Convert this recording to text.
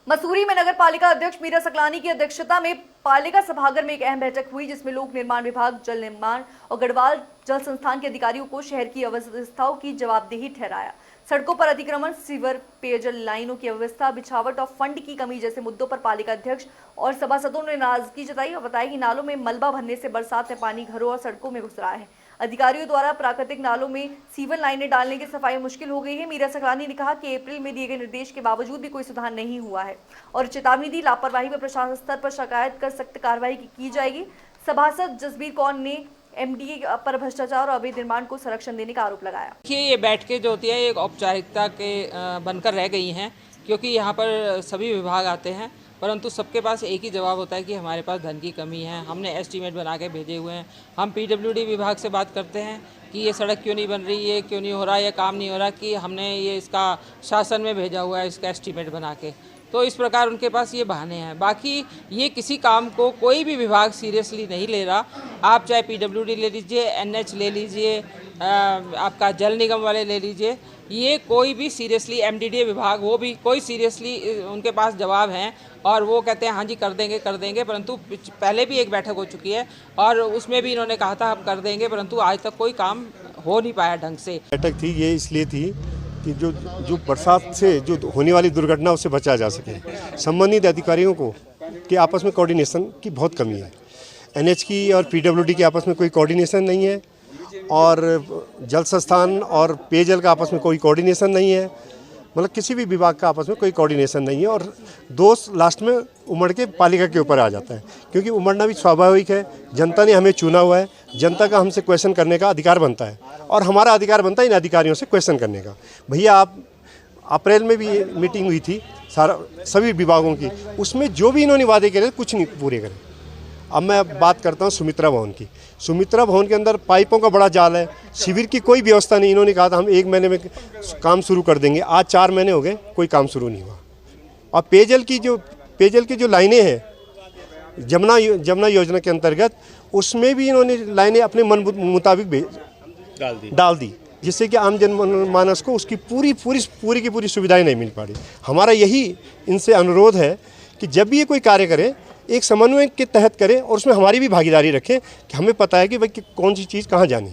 मसूरी में नगर पालिका अध्यक्ष मीरा सकलानी की अध्यक्षता में पालिका सभागार में एक अहम बैठक हुई, जिसमें लोक निर्माण विभाग, जल निर्माण और गढ़वाल जल संस्थान के अधिकारियों को शहर की अव्यवस्थाओं की जवाबदेही ठहराया। सड़कों पर अतिक्रमण, सीवर, पेयजल लाइनों की अव्यवस्था, बिछावट और फंड की कमी जैसे मुद्दों पर पालिका अध्यक्ष और सभासदों ने नाराजगी जताई और बताया कि नालों में मलबा भरने से बरसात में पानी घरों और सड़कों में घुस रहा है। अधिकारियों द्वारा प्राकृतिक नालों में सीवर लाइनें डालने की सफाई मुश्किल हो गई है। मीरा सकलानी ने कहा कि अप्रैल में दिए गए निर्देश के बावजूद भी कोई सुधार नहीं हुआ है और चेतावनी दी, लापरवाही पर प्रशासन स्तर पर शिकायत कर सख्त कार्रवाई की जाएगी। सभासद जसबीर कौर ने एमडीए पर भ्रष्टाचार और अवैध निर्माण को संरक्षण देने का आरोप लगाया। देखिए, ये बैठकें जो होती है एक औपचारिकता के बनकर रह गई हैं, क्योंकि यहाँ पर सभी विभाग आते हैं, परंतु सबके पास एक ही जवाब होता है कि हमारे पास धन की कमी है। हमने एस्टीमेट बना के भेजे हुए हैं। हम पीडब्ल्यूडी विभाग से बात करते हैं कि ये सड़क क्यों नहीं बन रही, ये क्यों नहीं हो रहा, ये काम नहीं हो रहा, कि हमने ये इसका शासन में भेजा हुआ है, इसका एस्टीमेट बना के। तो इस प्रकार उनके पास ये बहाने हैं। बाकी ये किसी काम को कोई भी विभाग सीरियसली नहीं ले रहा। आप चाहे पीडब्ल्यूडी ले लीजिए, एनएच ले लीजिए, आपका जल निगम वाले ले लीजिए, ये कोई भी सीरियसली, एमडीडीए विभाग, वो भी कोई सीरियसली, उनके पास जवाब हैं और वो कहते हैं हाँ जी कर देंगे, परंतु पहले भी एक बैठक हो चुकी है और उसमें भी इन्होंने कहा था हम कर देंगे, परंतु आज तक कोई काम हो नहीं पाया ढंग से। बैठक थी ये इसलिए थी कि जो बरसात से जो होने वाली दुर्घटना उससे बचा जा सके। संबंधित अधिकारियों को कि आपस में कोऑर्डिनेशन की बहुत कमी है। एनएच की और पीडब्ल्यूडी की आपस में कोई कोऑर्डिनेशन नहीं है और जल संस्थान और पेयजल का आपस में कोई कोऑर्डिनेशन नहीं है। मतलब किसी भी विभाग का आपस में कोई कोऑर्डिनेशन नहीं है और दोष लास्ट में उमड़ के पालिका के ऊपर आ जाता है, क्योंकि उमड़ना भी स्वाभाविक है। जनता ने हमें चुना हुआ है, जनता का हमसे क्वेश्चन करने का अधिकार बनता है और हमारा अधिकार बनता है इन अधिकारियों से क्वेश्चन करने का। भैया, आप अप्रैल में भी मीटिंग हुई थी सभी विभागों की, उसमें जो भी इन्होंने वादे करे कुछ नहीं पूरे करे। अब मैं बात करता हूँ सुमित्रा भवन की। सुमित्रा भवन के अंदर पाइपों का बड़ा जाल है, शिविर की कोई व्यवस्था नहीं। इन्होंने कहा था हम 1 महीने में काम शुरू कर देंगे, आज 4 महीने हो गए, कोई काम शुरू नहीं हुआ। और पेयजल की जो लाइनें हैं जमुना योजना के अंतर्गत, उसमें भी इन्होंने लाइनें अपने मन मुताबिक डाल दी, जिससे कि आम जनमानस को उसकी पूरी की पूरी सुविधाएं नहीं मिल पा रही। हमारा यही इनसे अनुरोध है कि जब भी ये कोई कार्य करे एक समन्वय के तहत करें और उसमें हमारी भी भागीदारी रखें कि हमें पता है कि भाई कौन सी चीज़ कहाँ जानी है।